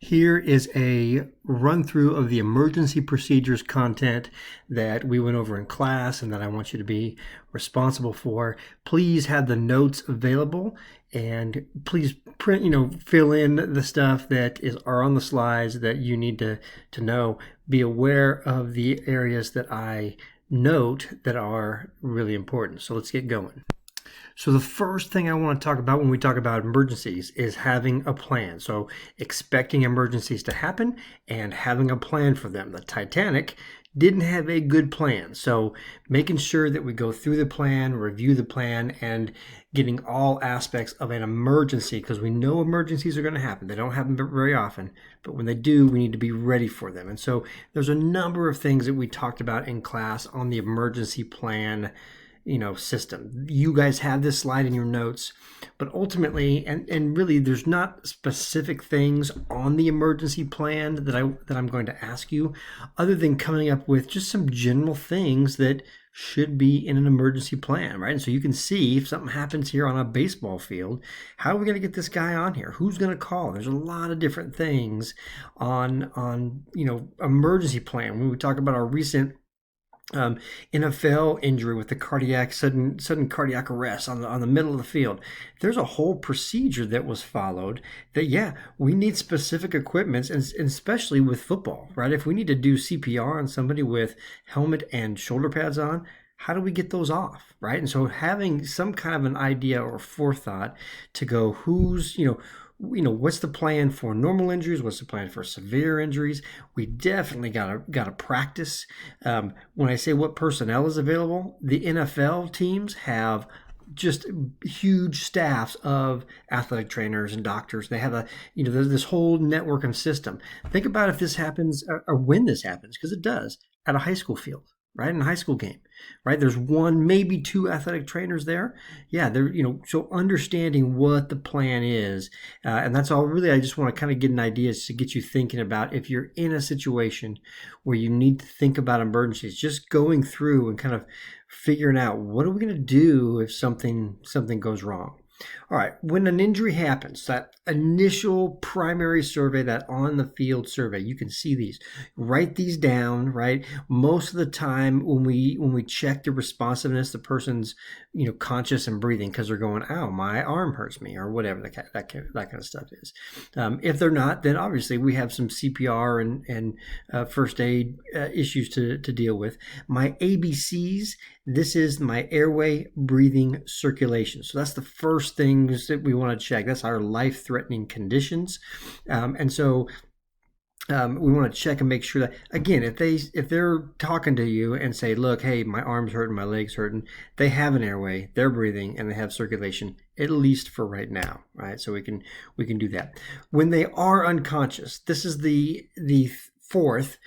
Here is a run through of the emergency procedures content that we went over in class and that I want you to be responsible for. Please have the notes available and please fill in the stuff that are on the slides that you need to know. Be aware of the areas that I note that are really important. So let's get going. So the first thing I want to talk about when we talk about emergencies is having a plan. So expecting emergencies to happen and having a plan for them. The Titanic didn't have a good plan. So making sure that we go through the plan, review the plan, and getting all aspects of an emergency, because we know emergencies are going to happen. They don't happen very often, but when they do, we need to be ready for them. And so there's a number of things that we talked about in class on the emergency plan system. You guys have this slide in your notes, but ultimately, and really, there's not specific things on the emergency plan that I'm going to ask you, other than coming up with just some general things that should be in an emergency plan, right? And so you can see if something happens here on a baseball field, how are we going to get this guy on here? Who's going to call? There's a lot of different things on emergency plan. When we talk about our recent NFL injury with the sudden cardiac arrest on the middle of the field. There's a whole procedure that was followed that, we need specific equipment, and especially with football, right? If we need to do CPR on somebody with helmet and shoulder pads on, how do we get those off, right? And so having some kind of an idea or forethought to go, what's the plan for normal injuries? What's the plan for severe injuries? We definitely gotta practice. When I say what personnel is available, the NFL teams have just huge staffs of athletic trainers and doctors. They have there's this whole network and system. Think about if this happens or when this happens, because it does at a high school field. Right, in a high school game, right? There's one, maybe two athletic trainers there. So understanding what the plan is, and that's all really I just want to kind of get an idea to get you thinking about if you're in a situation where you need to think about emergencies, just going through and kind of figuring out what are we going to do if something goes wrong. All right, when an injury happens, that initial primary survey, that on the field survey, you can see these. Write these down, right? Most of the time when we check the responsiveness, the person's conscious and breathing because they're going, "Ow, my arm hurts me," or whatever that kind of stuff is. If they're not, then obviously we have some CPR and first aid issues to deal with. My ABCs. This is my airway, breathing, circulation. So that's the first things that we want to check. That's our life-threatening conditions. And so we want to check and make sure that, again, if they're talking to you and say, "Look, hey, my arm's hurting, my leg's hurting," they have an airway, they're breathing, and they have circulation, at least for right now, right? So we can do that. When they are unconscious, this is the fourth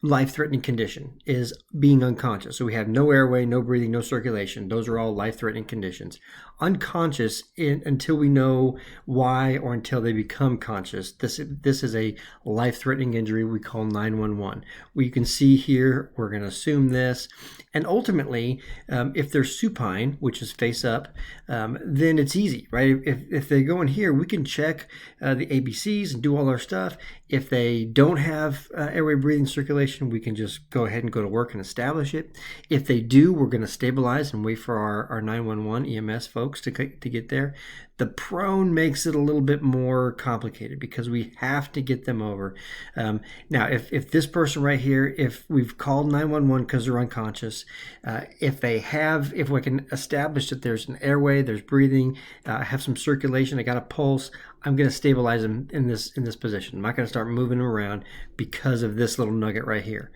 life-threatening condition, is being unconscious. So we have no airway, no breathing, no circulation. Those are all life-threatening conditions. Unconscious until we know why, or until they become conscious. This is a life-threatening injury we call 911. You can see here, we're going to assume this. And ultimately, if they're supine, which is face up, then it's easy, right? If they go in here, we can check the ABCs and do all our stuff. If they don't have airway, breathing, circulation, we can just go ahead and go to work and establish it. If they do, we're going to stabilize and wait for our 911 EMS folks to get there. The prone makes it a little bit more complicated because we have to get them over. Now, if this person right here, if we've called 911 because they're unconscious, if we can establish that there's an airway, there's breathing, have some circulation, I got a pulse, I'm going to stabilize them in this position. I'm not going to start moving them around because of this little nugget right here.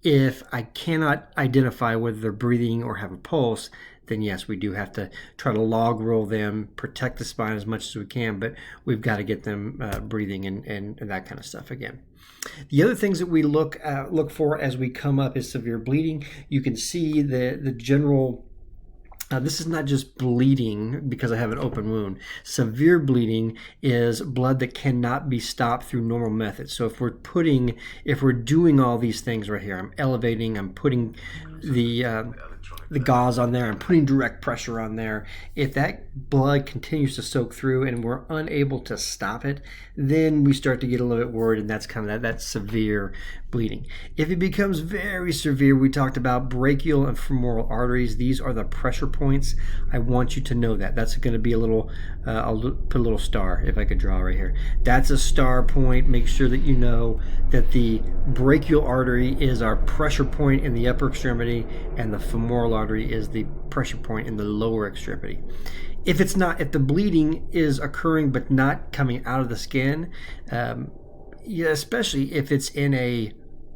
If I cannot identify whether they're breathing or have a pulse, then yes, we do have to try to log roll them, protect the spine as much as we can, but we've got to get them breathing and that kind of stuff again. The other things that we look for as we come up is severe bleeding. You can see the general. This is not just bleeding because I have an open wound. Severe bleeding is blood that cannot be stopped through normal methods. So if we're doing all these things right here, I'm elevating, I'm putting the the gauze on there. I'm putting direct pressure on there. If that blood continues to soak through and we're unable to stop it, then we start to get a little bit worried, and that's kind of that severe bleeding. If it becomes very severe, we talked about brachial and femoral arteries. These are the pressure points. I want you to know that. That's going to be a little, I'll put a little star if I could draw right here. That's a star point. Make sure that you know that the brachial artery is our pressure point in the upper extremity, and the femoral artery is the pressure point in the lower extremity. If the bleeding is occurring but not coming out of the skin, especially if it's in a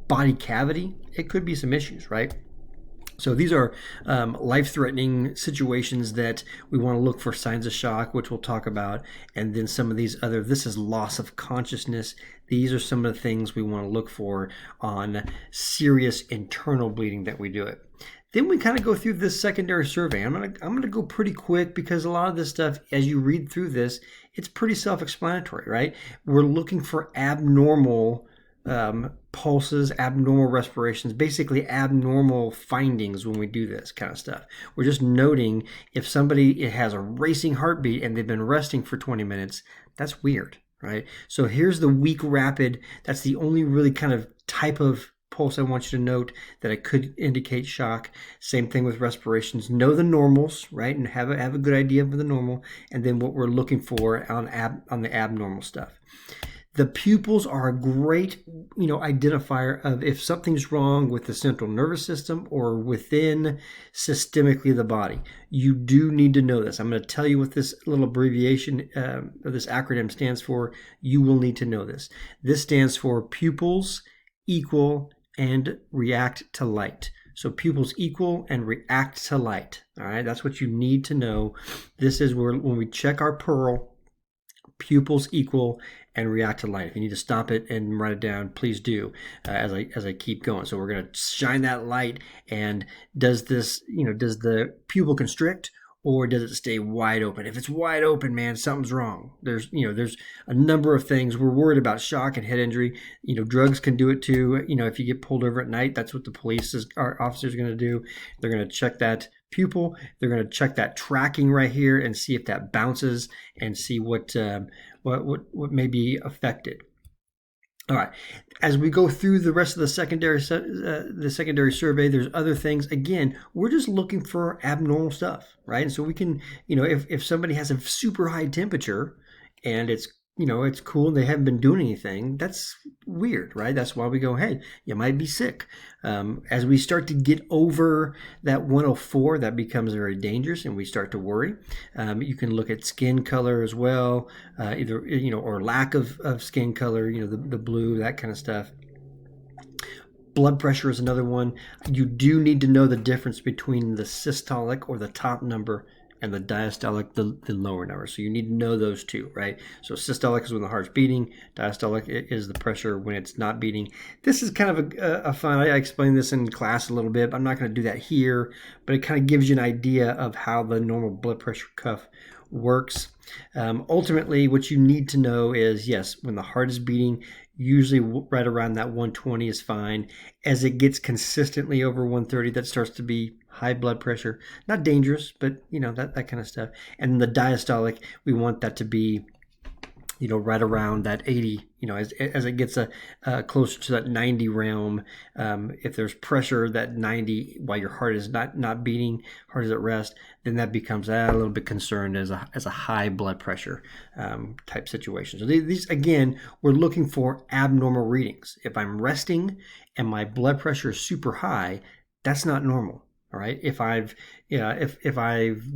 body cavity, it could be some issues, right? So these are life-threatening situations that we want to look for signs of shock, which we'll talk about, and then some of these other, this is loss of consciousness. These are some of the things we want to look for on serious internal bleeding that we do it. Then we kind of go through this secondary survey. I'm gonna go pretty quick because a lot of this stuff, as you read through this, it's pretty self-explanatory, right? We're looking for abnormal pulses, abnormal respirations, basically abnormal findings when we do this kind of stuff. We're just noting if somebody has a racing heartbeat and they've been resting for 20 minutes, that's weird, right? So here's the weak rapid. That's the only really kind of type of pulse I want you to note that it could indicate shock. Same thing with respirations. Know the normals, right? And have a good idea of the normal, and then what we're looking for on the abnormal stuff. The pupils are a great, identifier of if something's wrong with the central nervous system or within systemically the body. You do need to know this. I'm going to tell you what this little abbreviation, or this acronym stands for. You will need to know this. This stands for pupils equal and react to light. So pupils equal and react to light. All right, that's what you need to know. This is where when we check our pearl, pupils equal and react to light. If you need to stop it and write it down, please do as I keep going. So we're going to shine that light, and does the pupil constrict, or does it stay wide open? If it's wide open, man, something's wrong. There's a number of things. We're worried about shock and head injury. Drugs can do it too. If you get pulled over at night, that's what our officers are going to do. They're going to check that pupil. They're going to check that tracking right here and see if that bounces and see what may be affected. All right, as we go through the rest of the secondary survey, there's other things. Again, we're just looking for abnormal stuff, right? And so we can, if somebody has a super high temperature and it's cool and they haven't been doing anything, that's weird, right? That's why we go, hey, you might be sick. As we start to get over that 104, that becomes very dangerous and we start to worry. You can look at skin color as well, either, or lack of skin color, the blue, that kind of stuff. Blood pressure is another one. You do need to know the difference between the systolic, or the top number, and the diastolic, the lower number. So you need to know those two, right? So systolic is when the heart's beating. Diastolic is the pressure when it's not beating. This is kind of a fun, I explained this in class a little bit. I'm not going to do that here, but it kind of gives you an idea of how the normal blood pressure cuff works. Ultimately, what you need to know is, yes, when the heart is beating, usually right around that 120 is fine. As it gets consistently over 130, that starts to be high blood pressure. Not dangerous, but that kind of stuff. And the diastolic, we want that to be right around that 80, as it gets closer to that 90 realm. If there's pressure, that 90, while your heart is not beating, heart is at rest, then that becomes a little bit concerned as a high blood pressure type situation. So these, again, we're looking for abnormal readings. If I'm resting and my blood pressure is super high, that's not normal. All right. If I've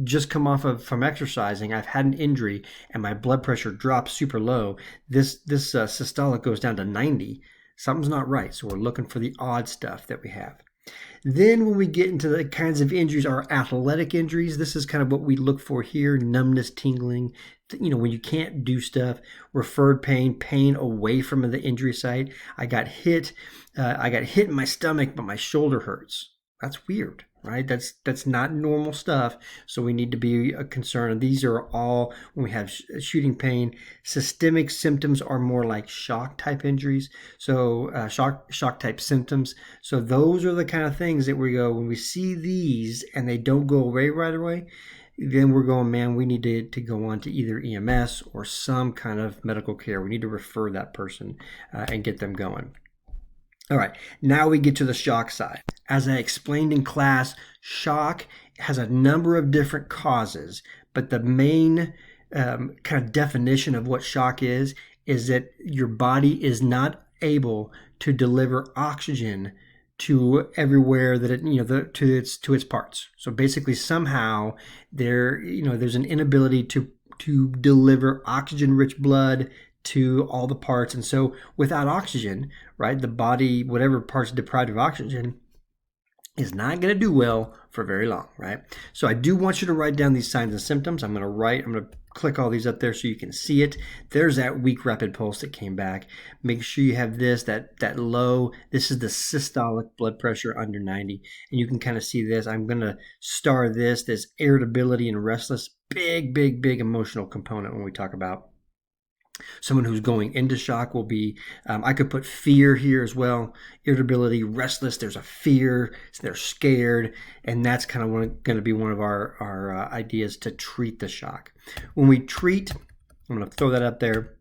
just come from exercising, I've had an injury, and my blood pressure drops super low, this systolic goes down to 90. Something's not right. So we're looking for the odd stuff that we have. Then when we get into the kinds of injuries, our athletic injuries, this is kind of what we look for here: numbness, tingling. When you can't do stuff, referred pain away from the injury site. I got hit in my stomach, but my shoulder hurts. That's weird, right? That's not normal stuff. So we need to be concerned. And these are all when we have shooting pain. Systemic symptoms are more like shock type injuries. So shock type symptoms. So those are the kind of things that we go when we see these and they don't go away right away. Then we're going, man, we need to go on to either EMS or some kind of medical care. We need to refer that person and get them going. All right, now we get to the shock side. As I explained in class, shock has a number of different causes, but the main kind of definition of what shock is that your body is not able to deliver oxygen to everywhere that it to its parts. So basically, somehow there's an inability to deliver oxygen-rich blood to all the parts. And so without oxygen, right, the body, whatever part's deprived of oxygen, is not going to do well for very long, right? So I do want you to write down these signs and symptoms. I'm going to click all these up there so you can see it. There's that weak rapid pulse that came back. Make sure you have that low. This is the systolic blood pressure under 90. And you can kind of see this. I'm going to star this irritability and restless. Big emotional component when we talk about someone who's going into shock. Will be, I could put fear here as well, irritability, restless, there's a fear, they're scared, and that's kind of going to be one of our ideas to treat the shock. When we treat, I'm going to throw that up there.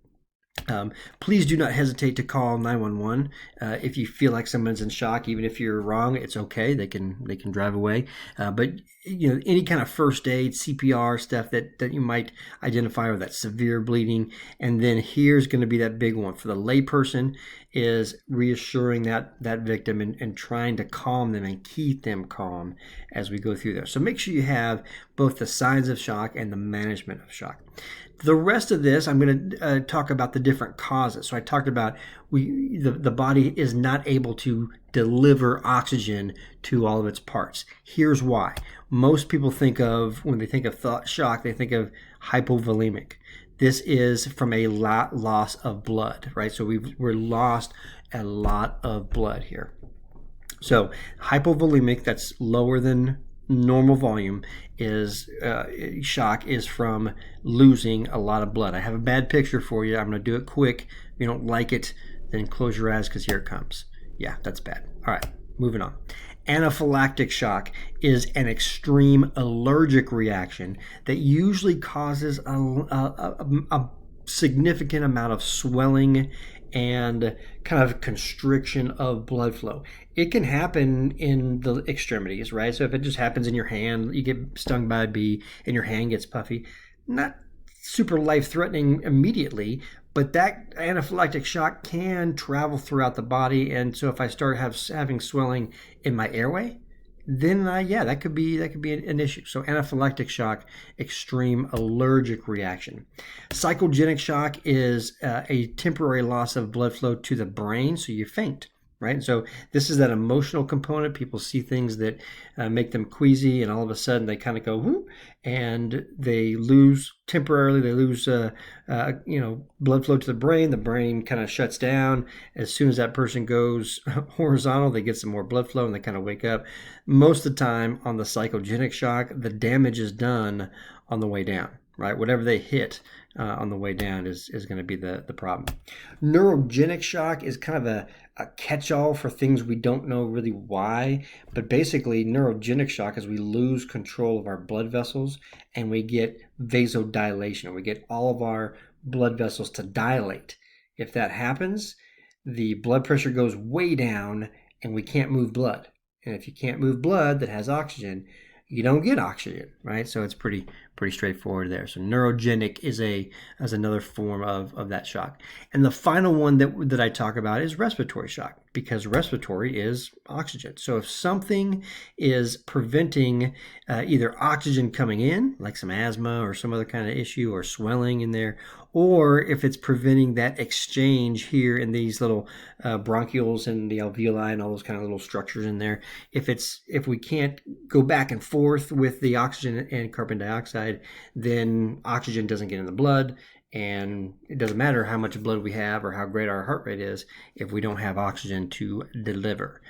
Please do not hesitate to call 911 if you feel like someone's in shock. Even if you're wrong, it's okay. They can drive away. But any kind of first aid, CPR stuff that you might identify with that severe bleeding. And then here's going to be that big one for the layperson, is reassuring that victim and trying to calm them and keep them calm as we go through there. So make sure you have both the signs of shock and the management of shock. The rest of this, I'm going to talk about the different causes. So I talked about the body is not able to deliver oxygen to all of its parts. Here's why. Most people when they think of shock, they think of hypovolemic. This is from a loss of blood, right? So we're lost a lot of blood here. So hypovolemic, that's lower than normal volume, is shock is from losing a lot of blood. I have a bad picture for you. I'm going to do it quick. If you don't like it, then close your eyes because here it comes. Yeah, that's bad. All right, moving on. Anaphylactic shock is an extreme allergic reaction that usually causes a significant amount of swelling and kind of constriction of blood flow. It can happen in the extremities, right? So if it just happens in your hand, you get stung by a bee and your hand gets puffy, not super life-threatening immediately, but that anaphylactic shock can travel throughout the body. And so if I start having swelling in my airway, then that could be an issue. So anaphylactic shock, extreme allergic reaction. Psychogenic shock is a temporary loss of blood flow to the brain, so you faint, right? So this is that emotional component. People see things that make them queasy, and all of a sudden they kind of go whoop, and they lose temporarily. They lose blood flow to the brain. The brain kind of shuts down. As soon as that person goes horizontal, they get some more blood flow and they kind of wake up. Most of the time on the psychogenic shock, the damage is done on the way down, right? Whatever they hit on the way down is going to be the problem. Neurogenic shock is kind of a catch-all for things we don't know really why, but basically neurogenic shock is we lose control of our blood vessels and we get vasodilation. We get all of our blood vessels to dilate. If that happens, the blood pressure goes way down and we can't move blood. And if you can't move blood that has oxygen, you don't get oxygen, right? So it's pretty straightforward there. So neurogenic is another form of that shock. And the final one that I talk about is respiratory shock, because respiratory is oxygen. So if something is preventing either oxygen coming in, like some asthma or some other kind of issue or swelling in there, or if it's preventing that exchange here in these little bronchioles and the alveoli and all those kind of little structures in there, if we can't go back and forth with the oxygen and carbon dioxide, then oxygen doesn't get in the blood, and it doesn't matter how much blood we have or how great our heart rate is if we don't have oxygen to deliver.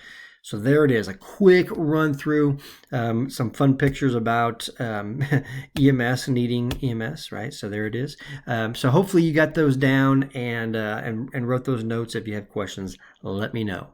So there it is, a quick run through, some fun pictures about EMS, needing EMS, right? So there it is. So hopefully you got those down and wrote those notes. If you have questions, let me know.